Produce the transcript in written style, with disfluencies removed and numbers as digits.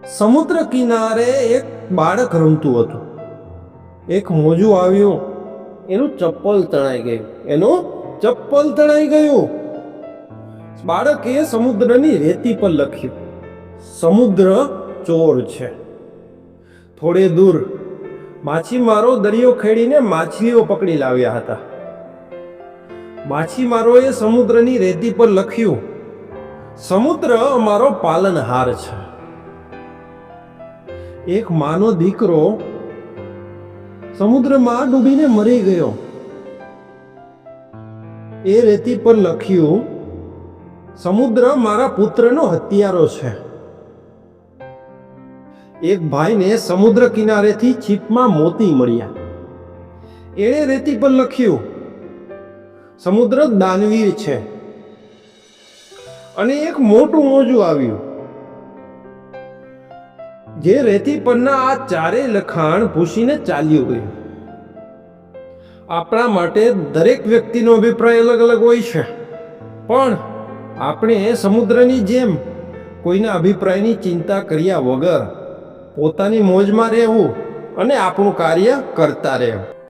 સમુદ્ર કિનારે એક બાળક રમતું હતું. એક મોજું આવ્યું, એનું ચપ્પલ તણાઈ ગયું. બાળકે સમુદ્રની રેતી પર લખ્યું, સમુદ્ર ચોર છે. થોડે દૂર માછીમારો દરિયો ખેડીને માછલીઓ પકડી લાવ્યા હતા. માછીમારોએ સમુદ્રની રેતી પર લખ્યું, સમુદ્ર અમારો પાલનહાર છે. એક માનો દીકરો સમુદ્રમાં ડૂબીને મરી ગયો. એ રેતી પર લખ્યું, સમુદ્ર મારા પુત્રનો હત્યારો છે. એક ભાઈને સમુદ્ર કિનારેથી છીપમાં મોતી મળ્યા. એણે રેતી પર લખ્યું, સમુદ્ર દાનવીર છે. અને એક મોટું મોજું આવ્યું. જે રેતી પરના આ ચારેય લખાણ ભૂંસીને ચાલ્યું ગયું. આપણા માટે દરેક વ્યક્તિનો અભિપ્રાય અલગ અલગ હોય છે, પણ આપણે સમુદ્રની જેમ કોઈના અભિપ્રાયની ચિંતા કર્યા વગર પોતાની મોજમાં રહેવું અને આપણું કાર્ય કરતા રહેવું.